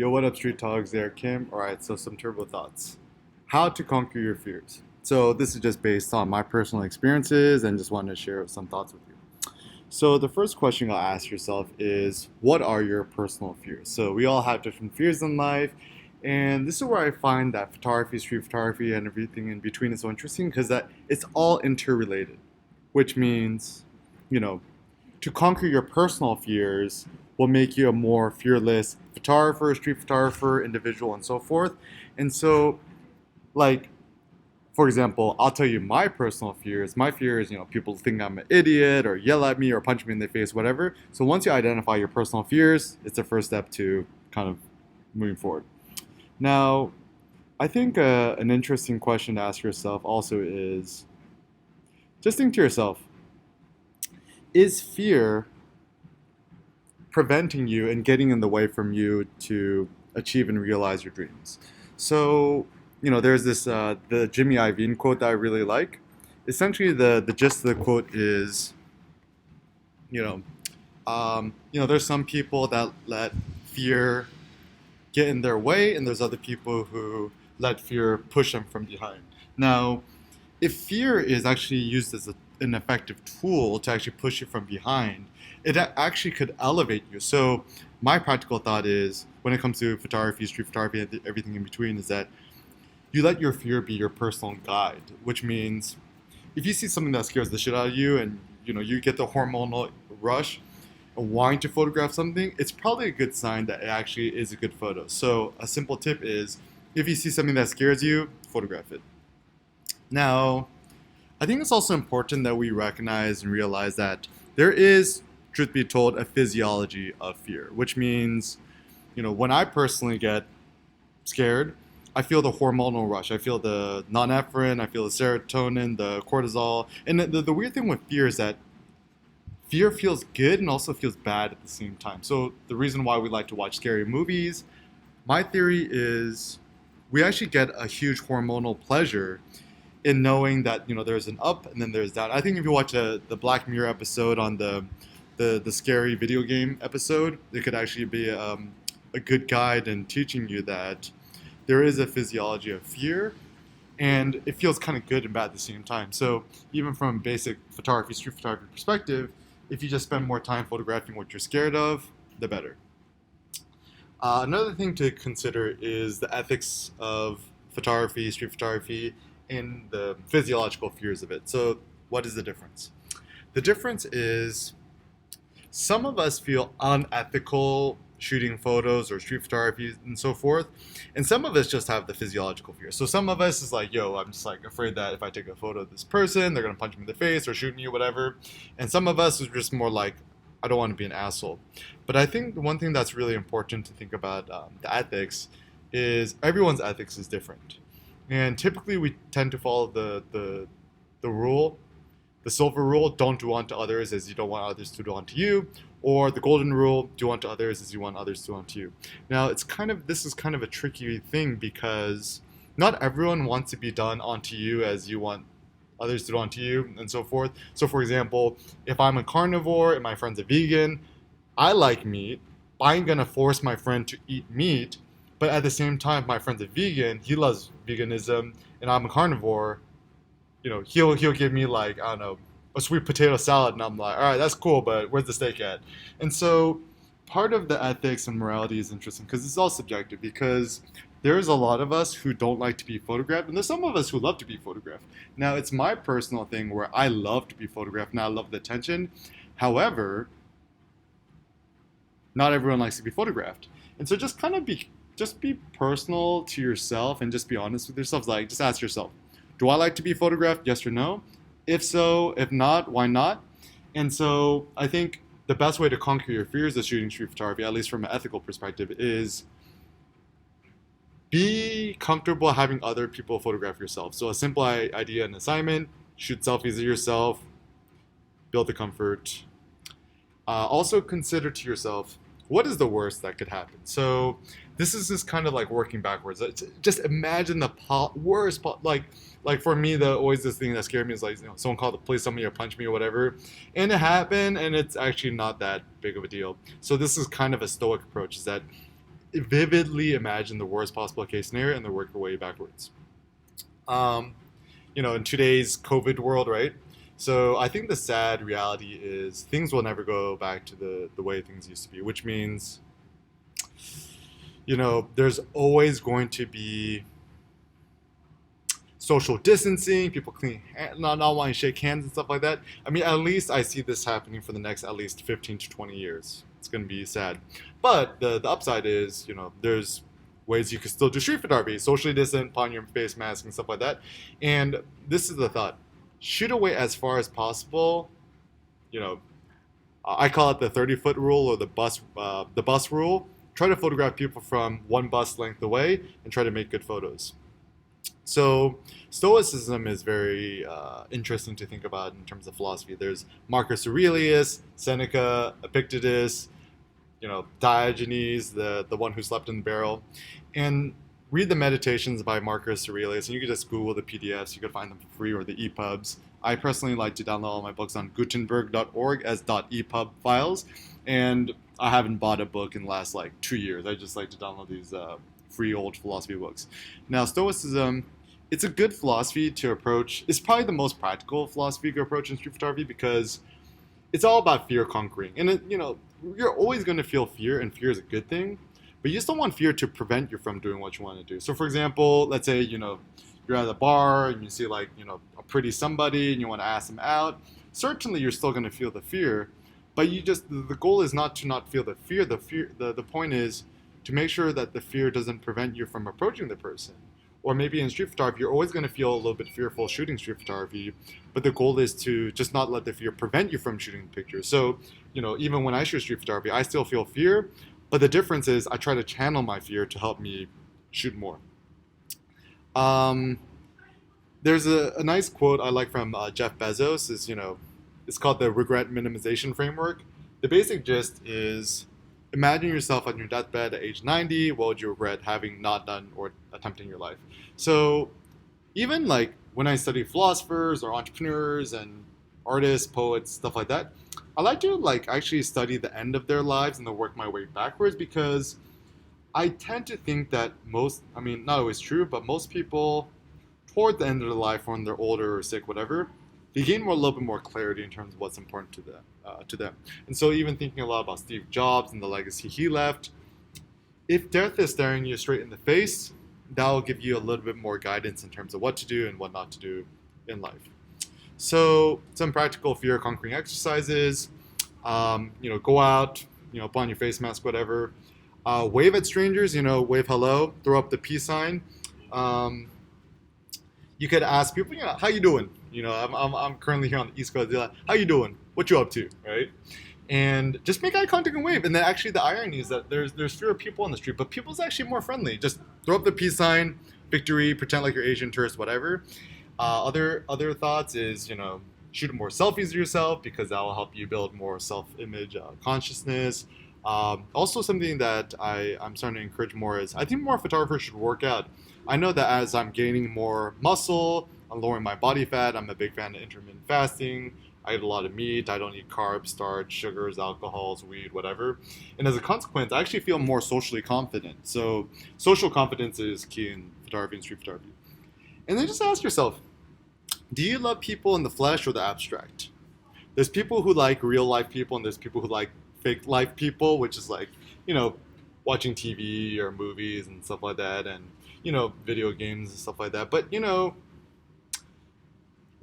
Yo, what up, Street Talks there, Kim? All right, so some turbo thoughts. How to conquer your fears. So this is just based on my personal experiences and just wanted to share some thoughts with you. So the first question you'll ask yourself is, what are your personal fears? So we all have different fears in life, and this is where I find that photography, street photography, and everything in between is so interesting because that it's all interrelated, which means, you know, to conquer your personal fears will make you a more fearless photographer, street photographer, individual, and so forth. And so, like, for example, I'll tell you my personal fears. My fear is, people think I'm an idiot or yell at me or punch me in the face, whatever. So once you identify your personal fears, it's the first step to kind of moving forward. Now, I think an interesting question to ask yourself also is just think to yourself, is fear preventing you and getting in the way from you to achieve and realize your dreams? So, there's this the Jimmy Iovine quote that I really like. Essentially, the gist of the quote is, there's some people that let fear get in their way, and there's other people who let fear push them from behind. Now, if fear is actually used as an effective tool to actually push you from behind, it actually could elevate you. So my practical thought is, when it comes to photography, street photography, and everything in between, is that you let your fear be your personal guide, which means if you see something that scares the shit out of you and you get the hormonal rush and wanting to photograph something, it's probably a good sign that it actually is a good photo. So a simple tip is, if you see something that scares you, photograph it. Now, I think it's also important that we recognize and realize that there is, truth be told, a physiology of fear, which means, when I personally get scared, I feel the hormonal rush. I feel the norepinephrine, I feel the serotonin, the cortisol. And the weird thing with fear is that fear feels good and also feels bad at the same time. So the reason why we like to watch scary movies, my theory is we actually get a huge hormonal pleasure in knowing that there's an up and then there's down. I think if you watch the Black Mirror episode on the scary video game episode, it could actually be a good guide in teaching you that there is a physiology of fear, and it feels kind of good and bad at the same time. So even from a basic photography, street photography perspective, if you just spend more time photographing what you're scared of, the better. Another thing to consider is the ethics of photography, street photography, and the physiological fears of it. So what is the difference? The difference is some of us feel unethical shooting photos or street photography and so forth, and some of us just have the physiological fear. So some of us is like, yo, I'm just like afraid that if I take a photo of this person, they're gonna punch me in the face or shoot me or whatever. And some of us is just more like, I don't want to be an asshole. But I think the one thing that's really important to think about the ethics is everyone's ethics is different. And typically we tend to follow the rule, the silver rule, don't do unto others as you don't want others to do unto you, or the golden rule, do unto others as you want others to do unto you. Now this is kind of a tricky thing because not everyone wants to be done unto you as you want others to do unto you, and so forth. So for example, if I'm a carnivore and my friend's a vegan, I like meat, I'm gonna force my friend to eat meat, but at the same time, if my friend's a vegan, he loves veganism, and I'm a carnivore, he'll give me, like, I don't know, a sweet potato salad, and I'm like, all right, that's cool, but where's the steak at? And so part of the ethics and morality is interesting because it's all subjective, because there's a lot of us who don't like to be photographed, and there's some of us who love to be photographed. Now, it's my personal thing where I love to be photographed and I love the attention. However, not everyone likes to be photographed. And so just be personal to yourself and just be honest with yourself. Like, just ask yourself, do I like to be photographed? Yes or no? If so, if not, why not? And so I think the best way to conquer your fears of shooting street photography, at least from an ethical perspective, is be comfortable having other people photograph yourself. So a simple idea and assignment, shoot selfies of yourself, build the comfort. Also consider to yourself, what is the worst that could happen? So this is just kind of like working backwards. Just imagine the worst, like for me, always this thing that scared me is like, someone called the police on me or punched me or whatever, and it happened, and it's actually not that big of a deal. So this is kind of a stoic approach, is that vividly imagine the worst possible case scenario and then work your way backwards. Um, in today's COVID world, right? So I think the sad reality is things will never go back to the way things used to be, which means, there's always going to be social distancing, people not wanting to shake hands and stuff like that. I mean, at least I see this happening for the next at least 15 to 20 years. It's going to be sad. But the upside is, there's ways you can still do street photography, socially distant, put on your face mask and stuff like that. And this is the thought. Shoot away as far as possible. You know, I call it the 30-foot rule or the bus rule. Try to photograph people from one bus length away and try to make good photos. So Stoicism is very interesting to think about in terms of philosophy. There's Marcus Aurelius, Seneca, Epictetus, Diogenes, the one who slept in the barrel, and read the meditations by Marcus Aurelius. And you can just Google the PDFs. You can find them for free or the EPUBs. I personally like to download all my books on Gutenberg.org as .epub files, and I haven't bought a book in the last 2 years. I just like to download these free old philosophy books. Now, Stoicism, it's a good philosophy to approach. It's probably the most practical philosophy to approach in street photography because it's all about fear conquering. And you're always going to feel fear, and fear is a good thing. But you just don't want fear to prevent you from doing what you want to do. So, for example, let's say you're at a bar and you see a pretty somebody and you want to ask them out. Certainly, you're still going to feel the fear, but the goal is not to not feel the fear. The point is to make sure that the fear doesn't prevent you from approaching the person. Or maybe in street photography, you're always going to feel a little bit fearful shooting street photography, but the goal is to just not let the fear prevent you from shooting the picture. So, even when I shoot street photography, I still feel fear, but the difference is I try to channel my fear to help me shoot more. There's a nice quote I like from Jeff Bezos. It's called the regret minimization framework. The basic gist is imagine yourself on your deathbed at age 90. What would you regret having not done or attempting your life? So even when I study philosophers or entrepreneurs and artists, poets, stuff like that, I like to actually study the end of their lives and then work my way backwards because I tend to think that not always true, but most people toward the end of their life when they're older or sick, whatever, they gain a little bit more clarity in terms of what's important to them. And so even thinking a lot about Steve Jobs and the legacy he left, if death is staring you straight in the face, that will give you a little bit more guidance in terms of what to do and what not to do in life. So some practical fear conquering exercises, go out, put on your face mask, whatever. Wave at strangers, wave hello, throw up the peace sign. You could ask people, how you doing? I'm currently here on the East Coast. How you doing? What you up to, right? And just make eye contact and wave. And then actually the irony is that there's fewer people on the street, but people's actually more friendly. Just throw up the peace sign, victory, pretend like you're Asian tourist, whatever. Other thoughts is, shoot more selfies of yourself because that will help you build more self-image consciousness. Also something that I'm starting to encourage more is I think more photographers should work out. I know that as I'm gaining more muscle, I'm lowering my body fat. I'm a big fan of intermittent fasting. I eat a lot of meat. I don't eat carbs, starch, sugars, alcohols, weed, whatever. And as a consequence, I actually feel more socially confident. So social confidence is key in photography and street photography. And then just ask yourself, do you love people in the flesh or the abstract? There's people who like real life people and there's people who like fake life people, which is watching TV or movies and stuff like that and, video games and stuff like that. But,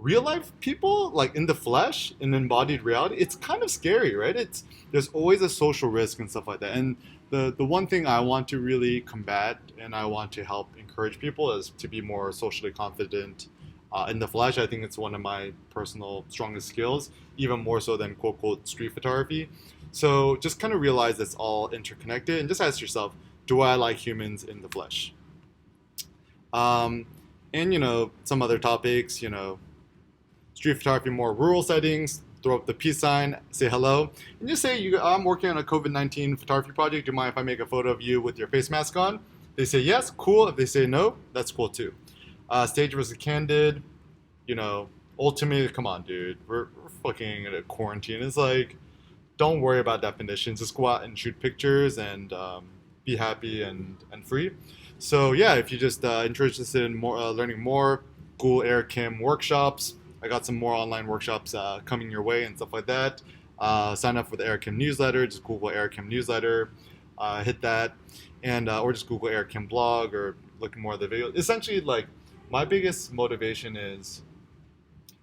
real life people, in the flesh, in embodied reality, it's kind of scary, right? There's always a social risk and stuff like that. And the one thing I want to really combat and I want to help encourage people is to be more socially confident in the flesh. I think it's one of my personal strongest skills, even more so than quote unquote street photography. So just kind of realize it's all interconnected and just ask yourself, do I like humans in the flesh? And some other topics, street photography, more rural settings, throw up the peace sign, say hello, and just say, I'm working on a COVID-19 photography project. Do you mind if I make a photo of you with your face mask on? They say yes, cool. If they say no, that's cool too. Stage versus candid, ultimately, come on, dude. We're fucking in a quarantine. It's don't worry about definitions. Just go out and shoot pictures and be happy and free. So yeah, if you just interested in more learning more, Google Air Kim workshops. I got some more online workshops coming your way and stuff like that. Sign up for the Air Kim newsletter. Just Google Air Kim newsletter, hit that, and or just Google Air Kim blog or look more at the video. Essentially, like my biggest motivation is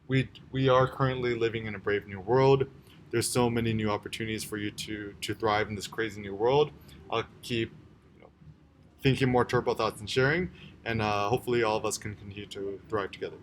we are currently living in a brave new world. There's so many new opportunities for you to thrive in this crazy new world. I'll keep thinking more turbo thoughts and sharing, and hopefully all of us can continue to thrive together.